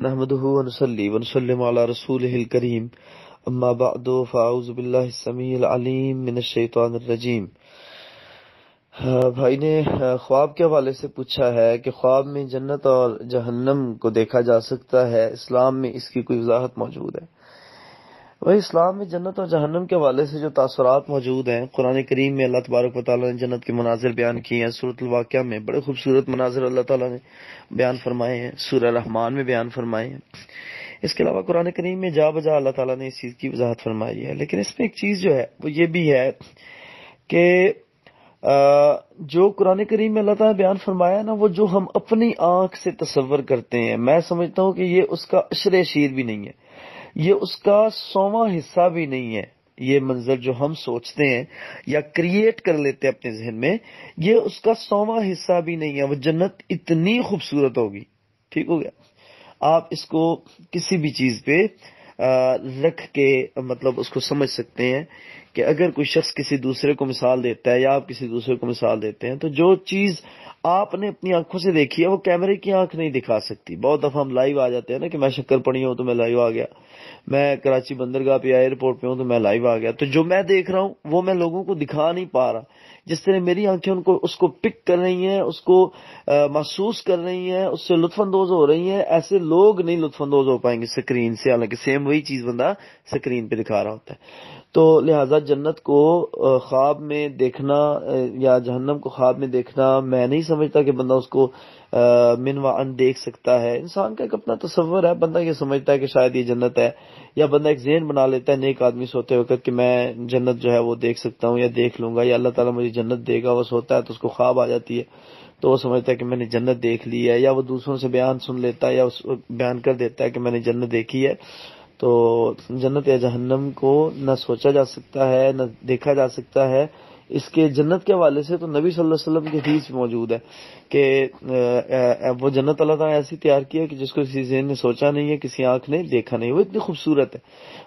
نحمده ونصلي ونسلم على رسوله الكريم اما بعد فاعوذ بالله السميع العليم من الشیطان الرجیم۔ بھائی نے خواب کے حوالے سے پوچھا ہے کہ خواب میں جنت اور جہنم کو دیکھا جا سکتا ہے، اسلام میں اس کی کوئی وضاحت موجود ہے؟ وہی اسلام میں جنت اور جہنم کے حوالے سے جو تاثرات موجود ہیں، قرآن کریم میں اللہ تبارک و تعالیٰ نے جنت کے مناظر بیان کیے ہیں۔ سورۃ الواقعہ میں بڑے خوبصورت مناظر اللہ تعالیٰ نے بیان فرمائے ہیں، سورہ رحمان میں بیان فرمائے ہیں۔ اس کے علاوہ قرآن کریم میں جا بجا اللہ تعالیٰ نے اس چیز کی وضاحت فرمائی ہے۔ لیکن اس میں ایک چیز جو ہے وہ یہ بھی ہے کہ جو قرآن کریم میں اللہ تعالیٰ نے بیان فرمایا نا، وہ جو ہم اپنی آنکھ سے تصور کرتے ہیں، میں سمجھتا ہوں کہ یہ اس کا عشر اشیر بھی نہیں ہے، یہ اس کا 100واں حصہ بھی نہیں ہے۔ یہ منظر جو ہم سوچتے ہیں یا کریٹ کر لیتے ہیں اپنے ذہن میں، یہ اس کا 100واں حصہ بھی نہیں ہے۔ وہ جنت اتنی خوبصورت ہوگی، ٹھیک ہو گیا، آپ اس کو کسی بھی چیز پہ رکھ کے مطلب اس کو سمجھ سکتے ہیں کہ اگر کوئی شخص کسی دوسرے کو مثال دیتا ہے یا آپ کسی دوسرے کو مثال دیتے ہیں، تو جو چیز آپ نے اپنی آنکھوں سے دیکھی ہے وہ کیمرے کی آنکھ نہیں دکھا سکتی۔ بہت دفعہ ہم لائیو آ جاتے ہیں نا کہ میں شکر پڑی ہوں تو میں لائیو آ گیا، میں کراچی بندرگاہ پہ ایئرپورٹ پہ ہوں تو میں لائیو آ گیا، تو جو میں دیکھ رہا ہوں وہ میں لوگوں کو دکھا نہیں پا رہا۔ جس طرح میری آنکھیں اس کو پک کر رہی ہیں، اس کو محسوس کر رہی ہیں، اس سے لطف اندوز ہو رہی ہیں، ایسے لوگ نہیں لطف اندوز ہو پائیں گے اسکرین سے، حالانکہ سیم وہی چیز بندہ اسکرین پہ دکھا رہا ہوتا ہے۔ تو لہٰذا جنت کو خواب میں دیکھنا یا جہنم کو خواب میں دیکھنا، میں نہیں سمجھتا کہ بندہ اس کو من و عن دیکھ سکتا ہے۔ انسان کا ایک اپنا تصور ہے، بندہ یہ سمجھتا ہے کہ شاید یہ جنت ہے، یا بندہ ایک ذہن بنا لیتا ہے نیک آدمی سوتے وقت کہ میں جنت جو ہے وہ دیکھ سکتا ہوں یا دیکھ لوں گا، یا اللہ تعالیٰ مجھے جنت دے گا۔ وہ سوتا ہے تو اس کو خواب آ جاتی ہے، تو وہ سمجھتا ہے کہ میں نے جنت دیکھ لی ہے، یا وہ دوسروں سے بیان سن لیتا ہے یا بیان کر دیتا ہے کہ میں نے جنت دیکھی ہے۔ تو جنت یا جہنم کو نہ سوچا جا سکتا ہے نہ دیکھا جا سکتا ہے۔ اس کے جنت کے حوالے سے تو نبی صلی اللہ علیہ وسلم کی حدیث موجود ہے کہ وہ جنت اللہ تعالیٰ نے ایسی تیار کی ہے کہ جس کو کسی ذہن نے سوچا نہیں ہے، کسی آنکھ نے دیکھا نہیں۔ وہ اتنی خوبصورت ہے،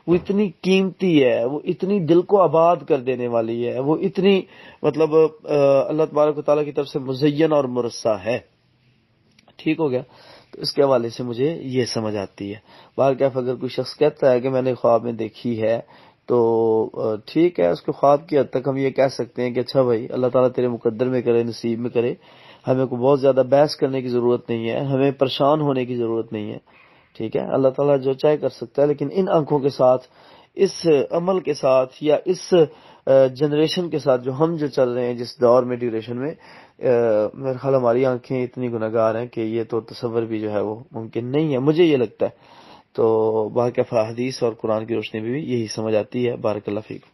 وہ اتنی قیمتی ہے، وہ اتنی دل کو آباد کر دینے والی ہے، وہ اتنی مطلب اللہ تبارک و تعالیٰ کی طرف سے مزین اور مرصع ہے۔ ٹھیک ہو گیا، تو اس کے حوالے سے مجھے یہ سمجھ آتی ہے۔ بہرکیف اگر کوئی شخص کہتا ہے کہ میں نے خواب میں دیکھی ہے تو ٹھیک ہے، اس کے خواب کی حد تک ہم یہ کہہ سکتے ہیں کہ اچھا بھائی، اللہ تعالیٰ تیرے مقدر میں کرے، نصیب میں کرے، ہمیں کو بہت زیادہ بحث کرنے کی ضرورت نہیں ہے، ہمیں پریشان ہونے کی ضرورت نہیں ہے، ٹھیک ہے، اللہ تعالیٰ جو چاہے کر سکتا ہے۔ لیکن ان آنکھوں کے ساتھ، اس عمل کے ساتھ، یا اس جنریشن کے ساتھ جو ہم جو چل رہے ہیں جس دور میں ڈیوریشن میں، میرے خیال ہماری آنکھیں اتنی گناہگار ہیں کہ یہ تو تصور بھی جو ہے وہ ممکن نہیں ہے، مجھے یہ لگتا ہے۔ تو باقی حدیث اور قرآن کی روشنی میں بھی یہی سمجھ آتی ہے۔ بارک اللہ فیکم۔